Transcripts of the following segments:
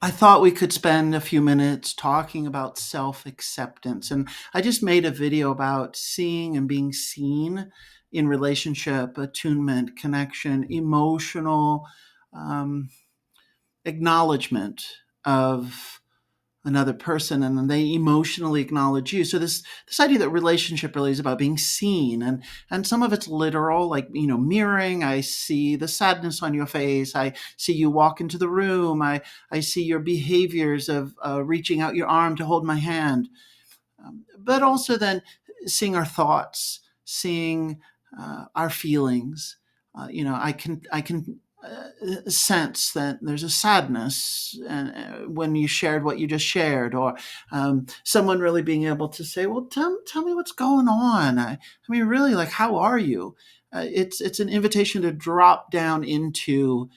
I thought we could spend a few minutes talking about self-acceptance. And I just made a video about seeing and being seen in relationship, attunement, connection, emotional um, acknowledgement of another person, and then they emotionally acknowledge you. So this idea that relationship really is about being seen, and some of it's literal, like mirroring. I see the sadness on your face. I see you walk into the room. I see your behaviors of reaching out your arm to hold my hand, but also then seeing our thoughts, seeing our feelings. I can sense that there's a sadness and when you shared what you just shared, or someone really being able to say, well, tell me what's going on. I mean, really, like, how are you? It's an invitation to drop down into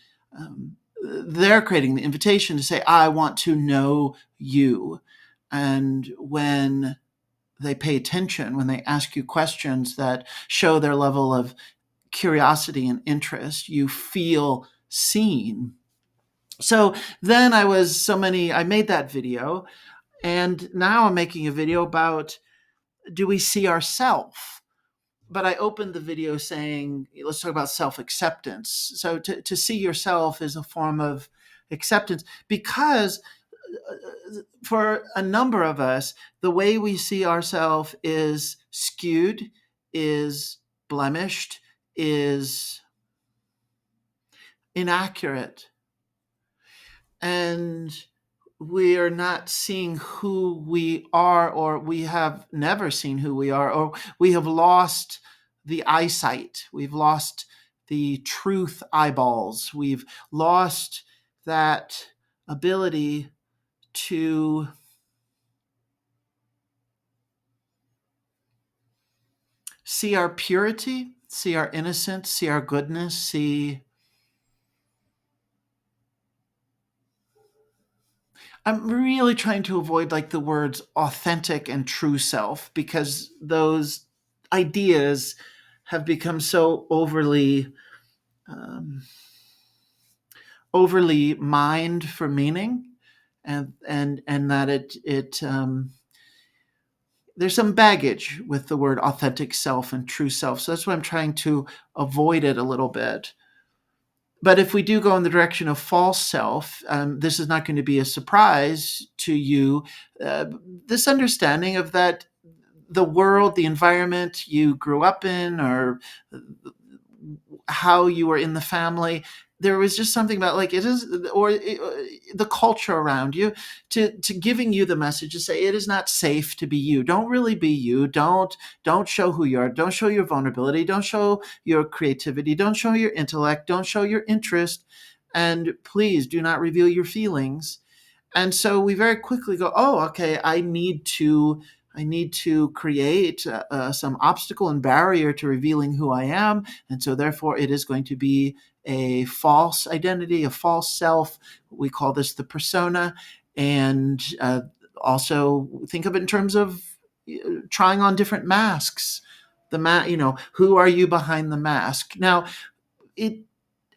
they're creating the invitation to say, I want to know you. And when they pay attention, when they ask you questions that show their level of curiosity and interest, you feel seen. So then I made that video, and now I'm making a video about, do we see ourselves? But I opened the video saying, let's talk about self-acceptance. So to see yourself is a form of acceptance, because for a number of us, the way we see ourselves is skewed, is blemished, is inaccurate. And we are not seeing who we are, or we have never seen who we are, or we have lost the eyesight. We've lost the truth eyeballs. We've lost that ability to see our purity, see our innocence, see our goodness, see. I'm really trying to avoid like the words authentic and true self, because those ideas have become so um, overly mined for meaning, and that it there's some baggage with the word authentic self and true self. So that's why I'm trying to avoid it a little bit. But if we do go in the direction of false self, this is not going to be a surprise to you. Uh, this understanding of that the world, the environment you grew up in, or how you were in the family, there was just something about, like, it is, or the culture around you, to giving you the message to say it is not safe to be you. Don't really be you. Don't show who you are. Don't show your vulnerability. Don't show your creativity. Don't show your intellect. Don't show your interest. And please do not reveal your feelings. And so we very quickly go, oh, okay, I need to create some obstacle and barrier to revealing who I am. And so therefore it is going to be a false identity, a false self. We call this the persona. And also think of it in terms of trying on different masks. Who are you behind the mask? Now, it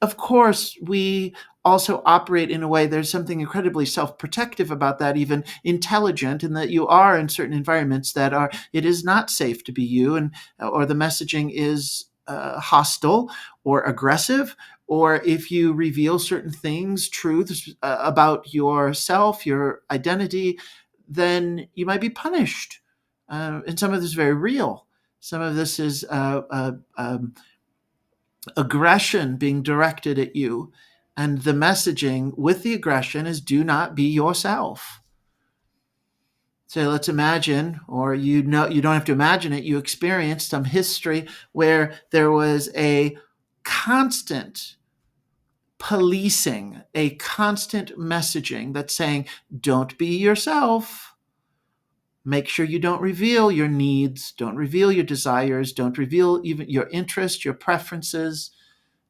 of course, we also operate in a way, there's something incredibly self-protective about that, even intelligent, in that you are in certain environments that are, it is not safe to be you, and or the messaging is hostile or aggressive, or if you reveal certain things, truths about yourself, your identity, then you might be punished. And some of this is very real. Some of this is aggression being directed at you. And the messaging with the aggression is, do not be yourself. So let's imagine, or you don't have to imagine it, you experienced some history where there was a constant policing, a constant messaging that's saying, don't be yourself. Make sure you don't reveal your needs, don't reveal your desires, don't reveal even your interests, your preferences.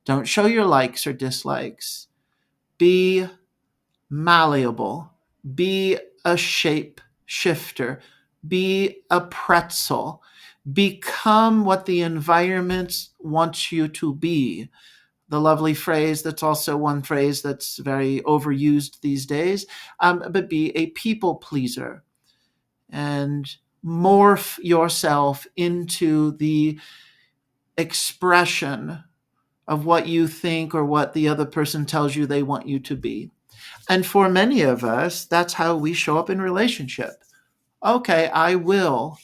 Don't show your likes or dislikes. Be malleable. Be a shape shifter. Be a pretzel. Become what the environment wants you to be. the lovely phrase that's also one phrase that's very overused these days, but be a people pleaser and morph yourself into the expression of what you think or what the other person tells you they want you to be. And for many of us, that's how we show up in relationship. Okay, I will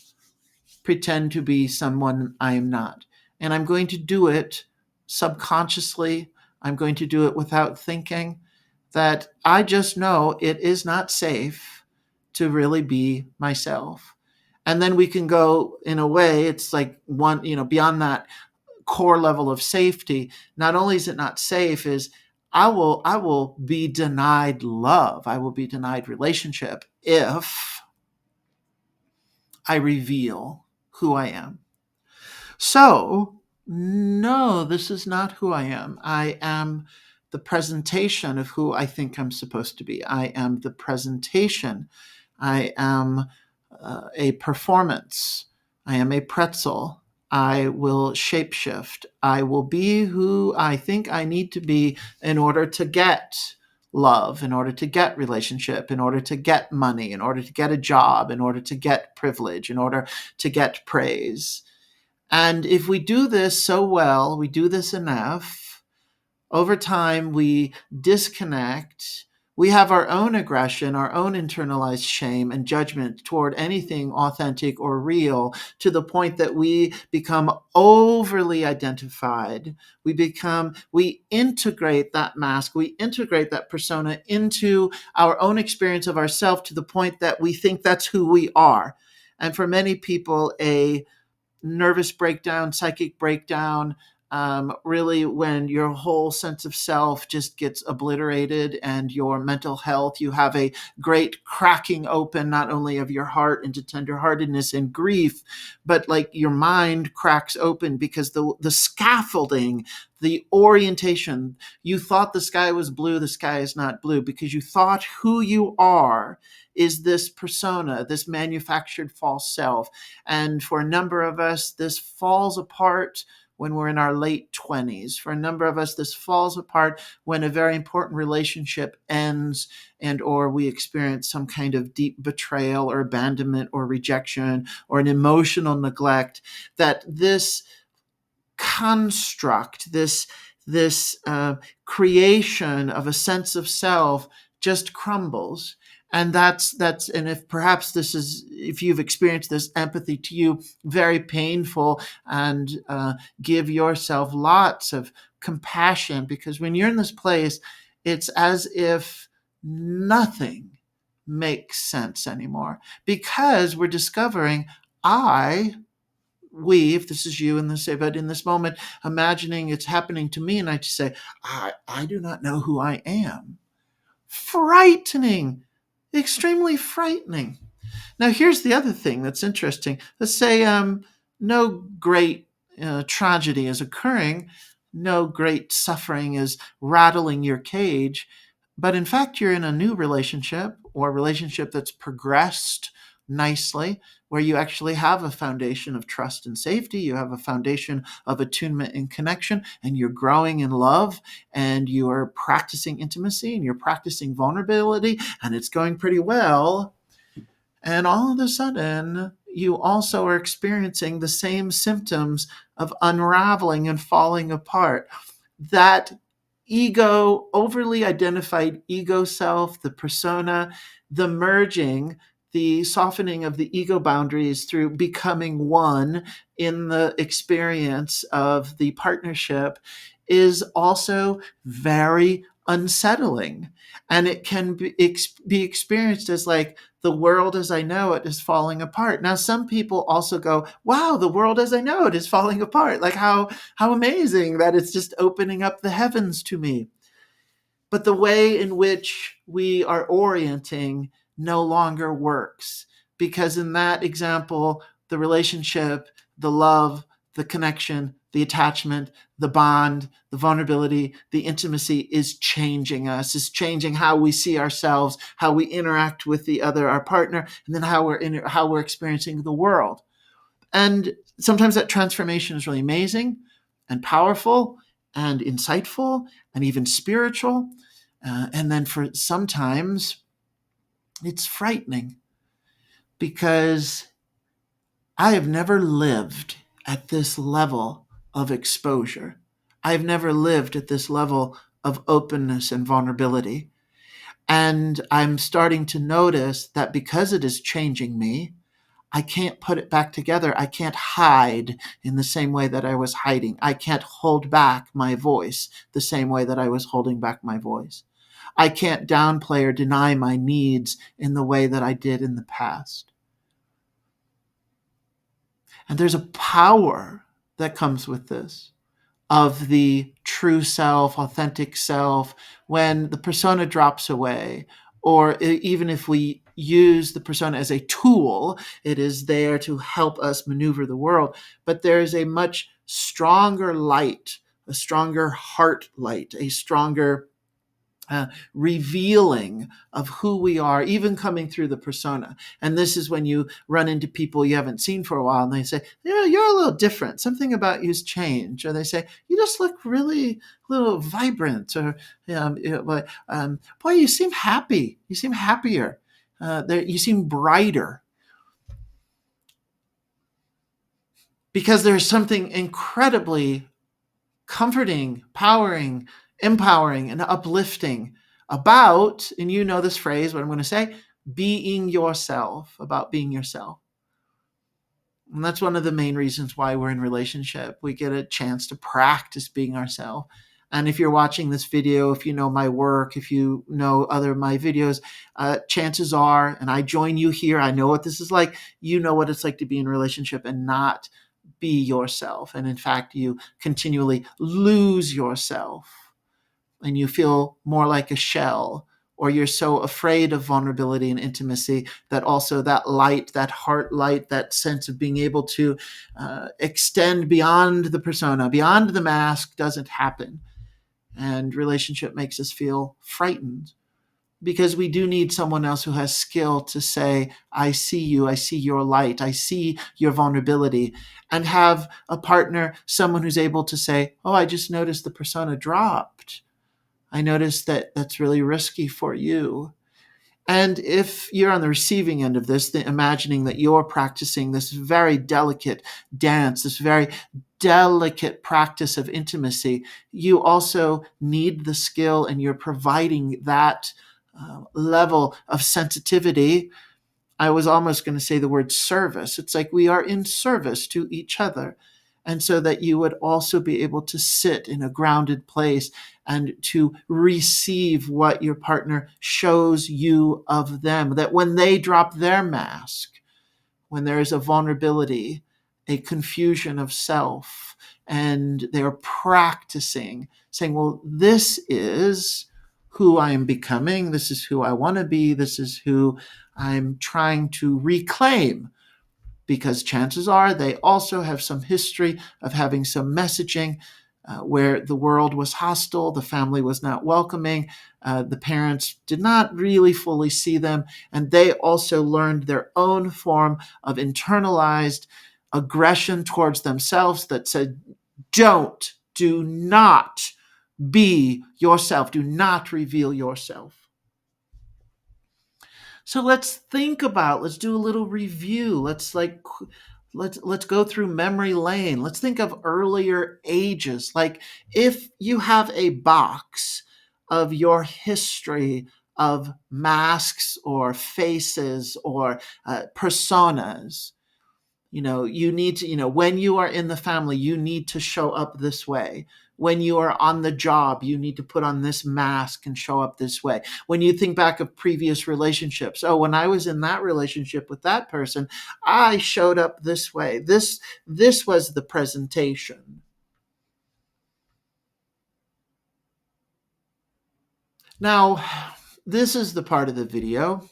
pretend to be someone I am not. And I'm going to do it subconsciously. I'm going to do it without thinking, that I just know it is not safe to really be myself. And then we can go in a way, it's like one, beyond that core level of safety. Not only is it not safe, is I will be denied love. I will be denied relationship if I reveal who I am. So, no, this is not who I am. I am the presentation of who I think I'm supposed to be. I am the presentation. I am a performance. I am a pretzel. I will shapeshift. I will be who I think I need to be in order to get love, in order to get relationship, in order to get money, in order to get a job, in order to get privilege, in order to get praise. And if we do this so well, we do this enough, over time we disconnect. We have our own aggression, our own internalized shame and judgment toward anything authentic or real, to the point that we become overly identified. We integrate that mask, we integrate that persona into our own experience of ourselves, to the point that we think that's who we are. And for many people, a nervous breakdown, psychic breakdown, really when your whole sense of self just gets obliterated, and your mental health, you have a great cracking open, not only of your heart into tenderheartedness and grief, but like your mind cracks open, because the scaffolding, the orientation, you thought the sky was blue, the sky is not blue, because you thought who you are is this persona, this manufactured false self. And for a number of us, this falls apart when we're in our late 20s. For a number of us, this falls apart when a very important relationship ends, and or we experience some kind of deep betrayal or abandonment or rejection or an emotional neglect. That this construct, this creation of a sense of self just crumbles. And that's and if perhaps this is, if you've experienced this, empathy to you, very painful, and give yourself lots of compassion, because when you're in this place, it's as if nothing makes sense anymore, because we're discovering if this is you in this, but in this moment, imagining it's happening to me, and I just say, I do not know who I am. Frightening, extremely frightening. Now, here's the other thing that's interesting. Let's say no great tragedy is occurring, no great suffering is rattling your cage, but in fact, you're in a new relationship, or a relationship that's progressed nicely, where you actually have a foundation of trust and safety. You have a foundation of attunement and connection, and you're growing in love, and you're practicing intimacy, and you're practicing vulnerability, and it's going pretty well. And all of a sudden, you also are experiencing the same symptoms of unraveling and falling apart. That ego, overly identified ego self, the persona, the merging, the softening of the ego boundaries through becoming one in the experience of the partnership, is also very unsettling. And it can be experienced as like, the world as I know it is falling apart. Now, some people also go, wow, the world as I know it is falling apart. Like how amazing that it's just opening up the heavens to me. But the way in which we are orienting no longer works, because in that example, the relationship, the love, the connection, the attachment, the bond, the vulnerability, the intimacy is changing us, is changing how we see ourselves, how we interact with the other, our partner, and then how we're experiencing the world. And sometimes that transformation is really amazing and powerful and insightful and even spiritual. And then for sometimes it's frightening because I have never lived at this level of exposure. I've never lived at this level of openness and vulnerability. And I'm starting to notice that because it is changing me, I can't put it back together. I can't hide in the same way that I was hiding. I can't hold back my voice the same way that I was holding back my voice. I can't downplay or deny my needs in the way that I did in the past. And there's a power that comes with this, of the true self, authentic self, when the persona drops away, or even if we use the persona as a tool, it is there to help us maneuver the world. But there is a much stronger light, a stronger heart light, a stronger revealing of who we are, even coming through the persona. And this is when you run into people you haven't seen for a while and they say, yeah, you're a little different. Something about you's changed. Or they say, you just look really a little vibrant. Or, boy, you seem happy. You seem happier. You seem brighter. Because there's something incredibly comforting, empowering, and uplifting about, and you know this phrase, what I'm going to say, being yourself, about being yourself. And that's one of the main reasons why we're in relationship. We get a chance to practice being ourselves. And if you're watching this video, if you know my work, if you know other of my videos, chances are, and I join you here, I know what this is like, you know what it's like to be in a relationship and not be yourself. And in fact, you continually lose yourself and you feel more like a shell, or you're so afraid of vulnerability and intimacy that also that light, that heart light, that sense of being able to extend beyond the persona, beyond the mask, doesn't happen. And relationship makes us feel frightened, because we do need someone else who has skill to say, I see you, I see your light, I see your vulnerability, and have a partner, someone who's able to say, oh, I just noticed the persona dropped. I noticed that that's really risky for you. And if you're on the receiving end of this, imagining that you're practicing this very delicate dance, this very delicate practice of intimacy, you also need the skill, and you're providing that level of sensitivity. I was almost going to say the word service. It's like we are in service to each other. And so that you would also be able to sit in a grounded place and to receive what your partner shows you of them. That when they drop their mask, when there is a vulnerability, a confusion of self, and they're practicing, saying, well, this is who I am becoming. This is who I want to be. This is who I'm trying to reclaim. Because chances are they also have some history of having some messaging where the world was hostile, the family was not welcoming, the parents did not really fully see them, and they also learned their own form of internalized aggression towards themselves that said, do not be yourself, do not reveal yourself. So let's do a little review. Let's go through memory lane. Let's think of earlier ages. Like if you have a box of your history of masks or faces or personas, you need to, when you are in the family, you need to show up this way. When you are on the job, you need to put on this mask and show up this way. When you think back of previous relationships, oh, when I was in that relationship with that person, I showed up this way. This was the presentation. Now, this is the part of the video.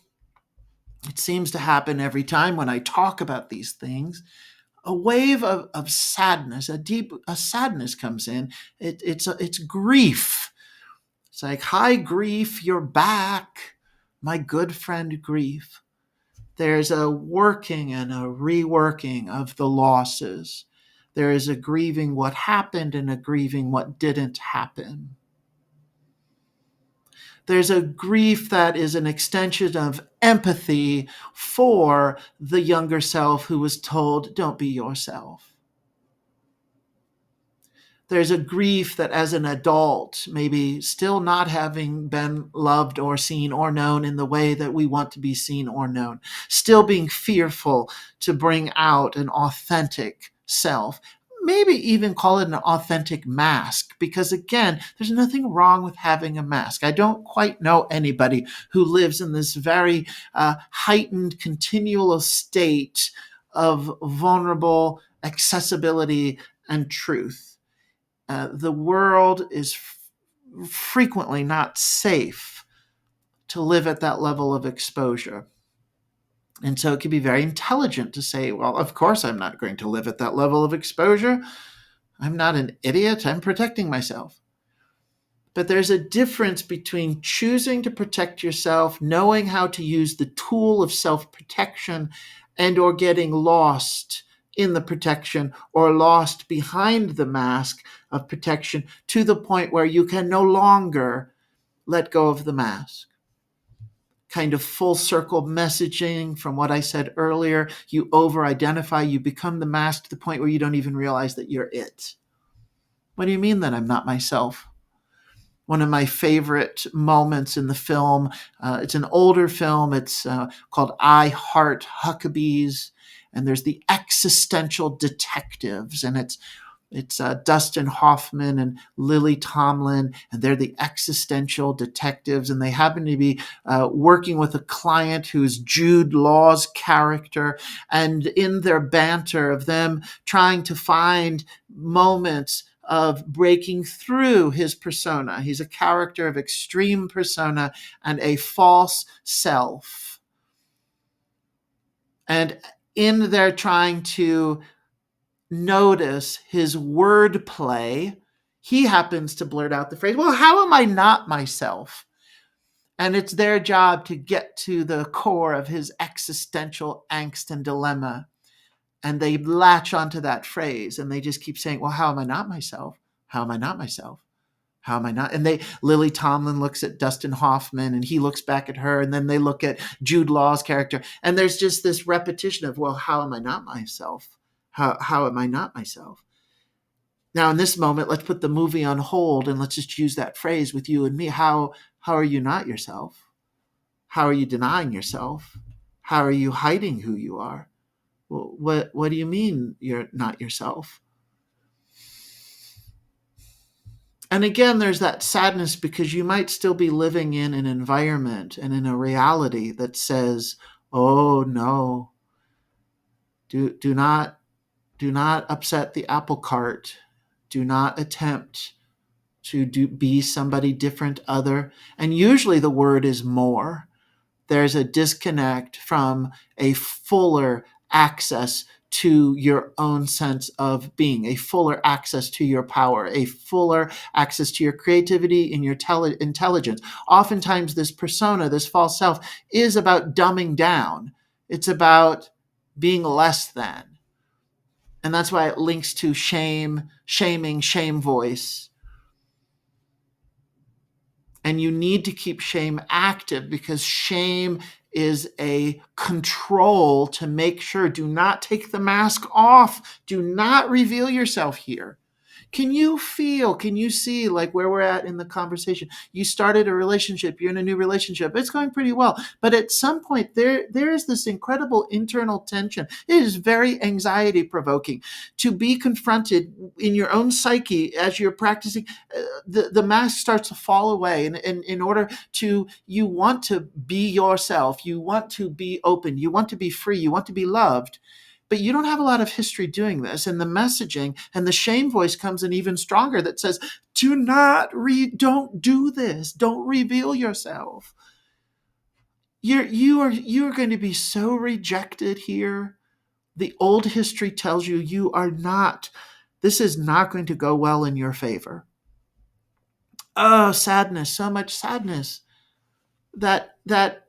It seems to happen every time when I talk about these things. A wave of sadness, a sadness comes in. It's grief. It's like, hi, grief, you're back, my good friend grief. There's a working and a reworking of the losses. There is a grieving what happened and a grieving what didn't happen. There's a grief that is an extension of empathy for the younger self who was told, don't be yourself. There's a grief that as an adult, maybe still not having been loved or seen or known in the way that we want to be seen or known, still being fearful to bring out an authentic self. Maybe even call it an authentic mask, because again, there's nothing wrong with having a mask. I don't quite know anybody who lives in this very heightened, continual state of vulnerable accessibility and truth. The world is frequently not safe to live at that level of exposure. And so it can be very intelligent to say, well, of course I'm not going to live at that level of exposure. I'm not an idiot. I'm protecting myself. But there's a difference between choosing to protect yourself, knowing how to use the tool of self-protection, and or getting lost in the protection or lost behind the mask of protection to the point where you can no longer let go of the mask. Kind of full circle messaging from what I said earlier. You over-identify, you become the mask to the point where you don't even realize that you're it. What do you mean that I'm not myself? One of my favorite moments in the film, it's an older film, it's called I Heart Huckabees, and there's the existential detectives, and it's Dustin Hoffman and Lily Tomlin, and they're the existential detectives, and they happen to be working with a client who's Jude Law's character, and in their banter of them trying to find moments of breaking through his persona. He's a character of extreme persona and a false self. And in their trying to notice his wordplay, he happens to blurt out the phrase, well, how am I not myself? And it's their job to get to the core of his existential angst and dilemma. And they latch onto that phrase and they just keep saying, well, how am I not myself? How am I not myself? How am I not? And Lily Tomlin looks at Dustin Hoffman and he looks back at her, and then they look at Jude Law's character. And there's just this repetition of, well, how am I not myself? How am I not myself? Now, in this moment, let's put the movie on hold and let's just use that phrase with you and me. How are you not yourself? How are you denying yourself? How are you hiding who you are? What do you mean you're not yourself? And again, there's that sadness because you might still be living in an environment and in a reality that says, oh no, do not upset the apple cart. Do not attempt to be somebody different, other. And usually the word is more. There's a disconnect from a fuller access to your own sense of being, a fuller access to your power, a fuller access to your creativity and your intelligence. Oftentimes this persona, this false self, is about dumbing down. It's about being less than. And that's why it links to shame, shaming, shame voice. And you need to keep shame active because shame is a control to make sure, do not take the mask off. Do not reveal yourself here. Can you see like where we're at in the conversation? You started a relationship, you're in a new relationship, it's going pretty well. But at some point there is this incredible internal tension. It is very anxiety provoking to be confronted in your own psyche as you're practicing. The mask starts to fall away. And in order to, you want to be yourself, you want to be open, you want to be free, you want to be loved. But you don't have a lot of history doing this. And the messaging and the shame voice comes in even stronger that says, don't do this. Don't reveal yourself. You are going to be so rejected here. The old history tells you this is not going to go well in your favor. Oh, sadness, so much sadness. That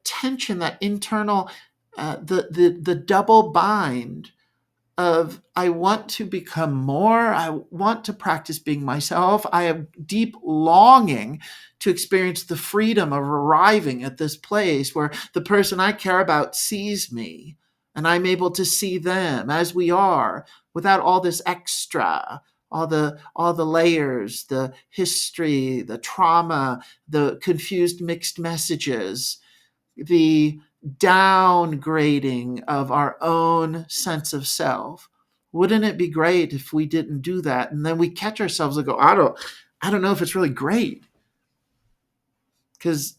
tension, that internal, the double bind of I want to become more. I want to practice being myself. I have deep longing to experience the freedom of arriving at this place where the person I care about sees me and I'm able to see them as we are without all this extra, all the layers, the history, the trauma, the confused mixed messages, the downgrading of our own sense of self. Wouldn't it be great if we didn't do that? And then we catch ourselves and go, I don't know if it's really great. Because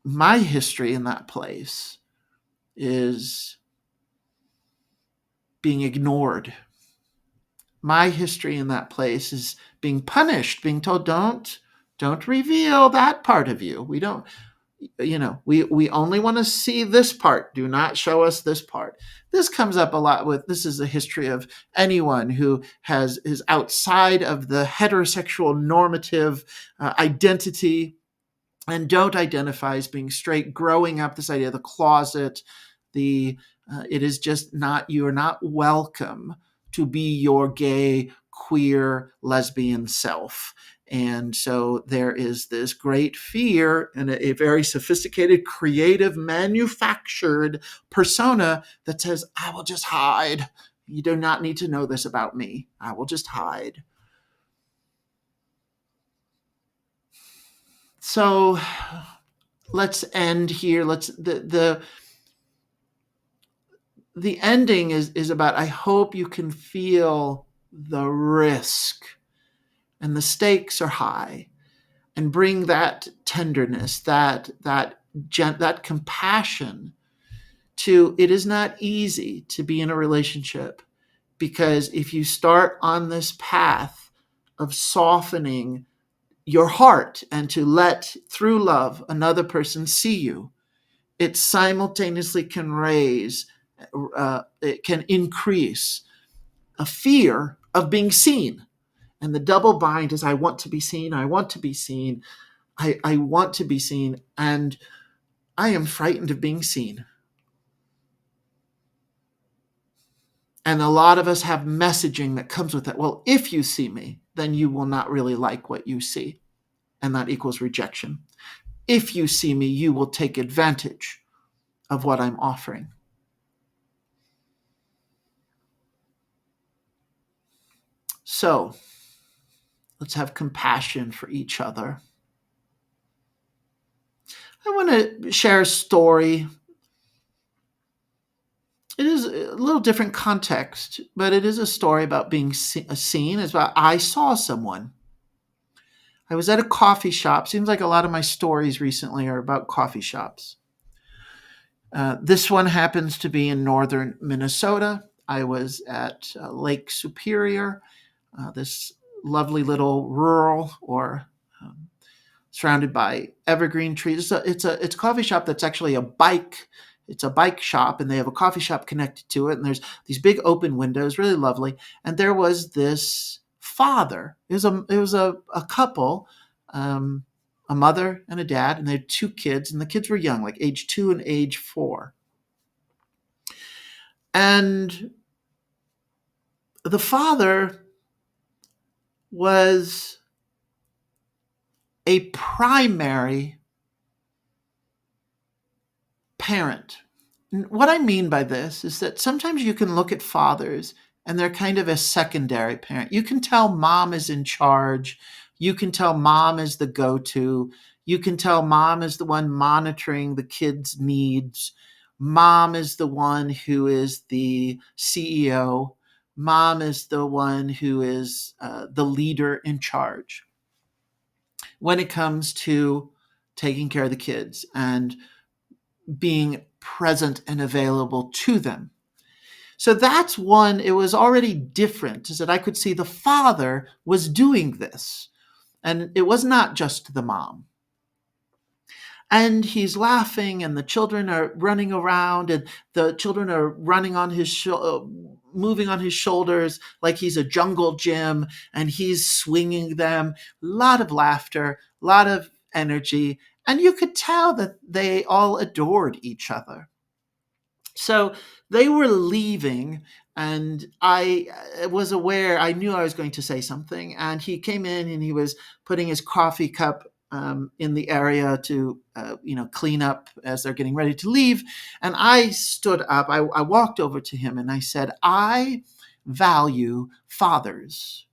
my history in that place is being ignored. My history in that place is being punished, being told, don't reveal that part of you. We don't, we only want to see this part. Do not show us this part. This comes up a lot with, this is a history of anyone who is outside of the heterosexual normative identity and don't identify as being straight, growing up, this idea of the closet, it is just not, you are not welcome to be your gay, queer, lesbian self. And so there is this great fear and a very sophisticated, creative, manufactured persona that says, I will just hide. You do not need to know this about me. I will just hide. So let's end here. The ending is about, I hope you can feel the risk and the stakes are high, and bring that tenderness, that compassion to, it is not easy to be in a relationship, because if you start on this path of softening your heart and to let through love another person see you, it simultaneously can it can increase a fear of being seen. And the double bind is, I want to be seen, I want to be seen, I want to be seen, and I am frightened of being seen. And a lot of us have messaging that comes with that. Well, if you see me, then you will not really like what you see. And that equals rejection. If you see me, you will take advantage of what I'm offering. So let's have compassion for each other. I want to share a story. It is a little different context, but it is a story about being seen. It's about, I saw someone. I was at a coffee shop. Seems like a lot of my stories recently are about coffee shops. This one happens to be in northern Minnesota. I was at Lake Superior, this lovely little rural or surrounded by evergreen trees. It's a coffee shop that's actually a bike. It's a bike shop, and they have a coffee shop connected to it. And there's these big open windows, really lovely. And there was this father. It was a couple, a mother and a dad, and they had two kids, and the kids were young, like age 2 and age 4. And the father was a primary parent. And what I mean by this is that sometimes you can look at fathers and they're kind of a secondary parent. You can tell mom is in charge. You can tell mom is the go-to. You can tell mom is the one monitoring the kids' needs. Mom is the one who is the CEO. Mom is the one who is the leader in charge when it comes to taking care of the kids and being present and available to them. So that's one, it was already different, is that I could see the father was doing this. And it was not just the mom. And he's laughing, and the children are running around, and the children are running on moving on his shoulders like he's a jungle gym, and he's swinging them. A lot of laughter, a lot of energy, and you could tell that they all adored each other. So they were leaving, and I was aware, I knew I was going to say something. And he came in and he was putting his coffee cup in the area to, clean up as they're getting ready to leave. And I stood up, I walked over to him and I said, I value fathers.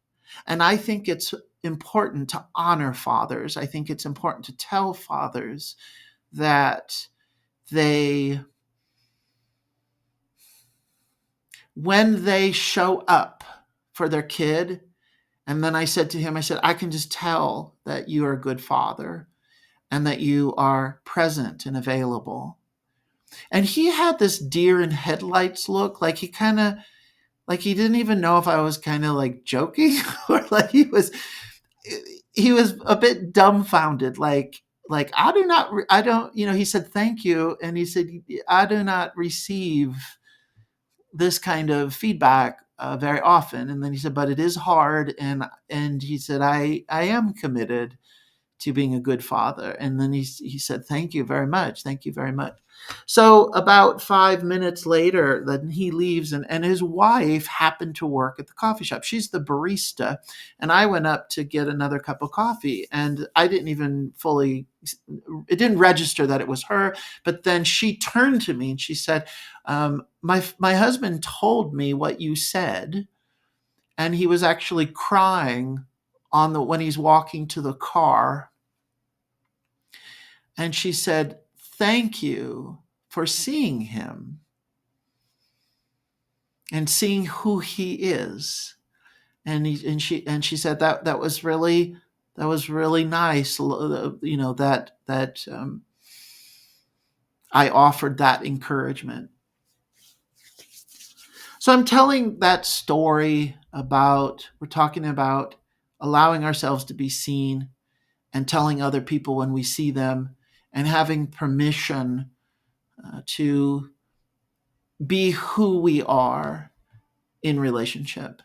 And I think it's important to honor fathers. I think it's important to tell fathers that they, when they show up for their kid, and then I said to him, I said, I can just tell that you are a good father and that you are present and available. And he had this deer in headlights look, like he kind of, like he didn't even know if I was kind of like joking or like he was a bit dumbfounded, like I do not, I don't, he said, thank you. And he said, I do not receive this kind of feedback very often. And then he said, but it is hard. And he said, I am committed to being a good father. And then he said, thank you very much. Thank you very much. So about 5 minutes later, then he leaves, and his wife happened to work at the coffee shop. She's the barista. And I went up to get another cup of coffee, and I didn't even fully, it didn't register that it was her. But then she turned to me and she said, my husband told me what you said, and he was actually crying when he's walking to the car. And she said, thank you for seeing him and seeing who he is. And she said that was really nice. That I offered that encouragement. So I'm telling that story about, we're talking about allowing ourselves to be seen and telling other people when we see them, and having permission to be who we are in relationship.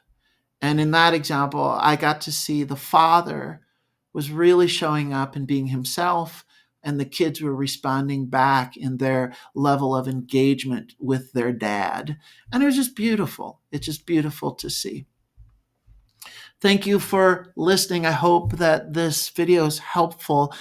And in that example, I got to see the father was really showing up and being himself, and the kids were responding back in their level of engagement with their dad. And it was just beautiful. It's just beautiful to see. Thank you for listening. I hope that this video is helpful.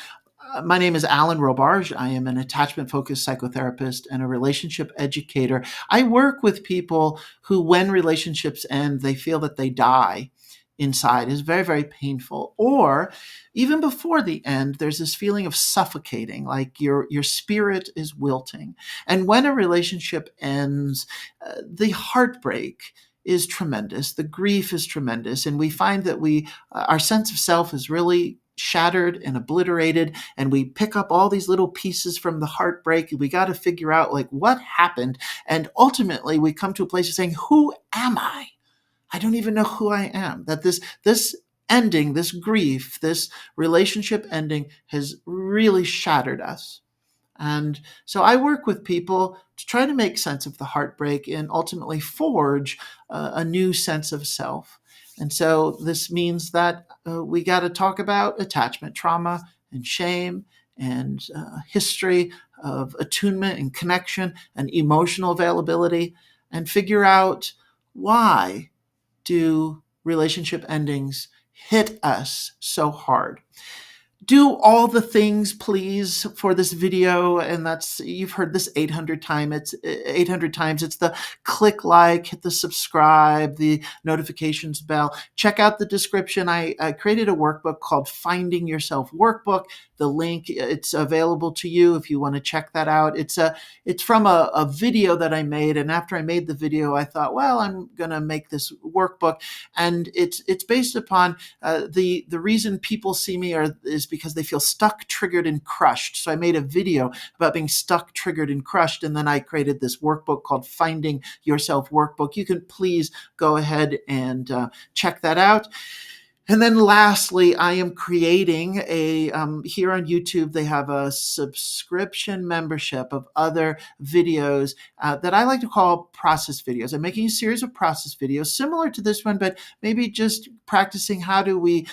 My name is Alan Robarge. I am an attachment-focused psychotherapist and a relationship educator. I work with people who, when relationships end, they feel that they die inside. It's very, very painful. Or even before the end, there's this feeling of suffocating, like your spirit is wilting. And when a relationship ends, the heartbreak is tremendous. The grief is tremendous. And we find that our sense of self is really shattered and obliterated, and we pick up all these little pieces from the heartbreak, and we got to figure out like what happened. And ultimately we come to a place of saying, who am I? I don't even know who I am. That this ending, this grief, this relationship ending has really shattered us. And so I work with people to try to make sense of the heartbreak and ultimately forge a new sense of self. And so this means that we got to talk about attachment trauma and shame and history of attunement and connection and emotional availability, and figure out, why do relationship endings hit us so hard? Do all the things, please, for this video. And that's, you've heard this 800 times. It's 800 times. It's the click like, hit the subscribe, the notifications bell. Check out the description. I created a workbook called Finding Yourself Workbook. The link, it's available to you if you want to check that out. It's from a video that I made. And after I made the video, I thought, well, I'm going to make this workbook. And it's based upon the reason people see me is because they feel stuck, triggered, and crushed. So I made a video about being stuck, triggered, and crushed. And then I created this workbook called Finding Yourself Workbook. You can please go ahead and check that out. And then lastly, I am creating here on YouTube, they have a subscription membership of other videos that I like to call process videos. I'm making a series of process videos similar to this one, but maybe just practicing how do we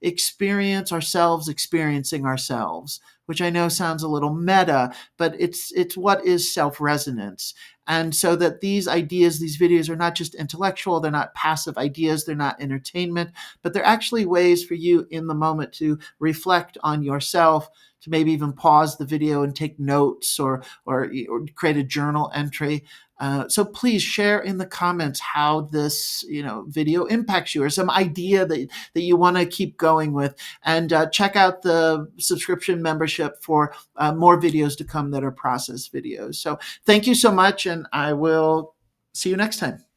experience ourselves experiencing ourselves, which I know sounds a little meta, but it's what is self-resonance. And so that these ideas, these videos are not just intellectual, they're not passive ideas, they're not entertainment, but they're actually ways for you in the moment to reflect on yourself, to maybe even pause the video and take notes, or create a journal entry. So please share in the comments how this video impacts you, or some idea that you want to keep going with. And check out the subscription membership for more videos to come that are process videos. So thank you so much, and I will see you next time.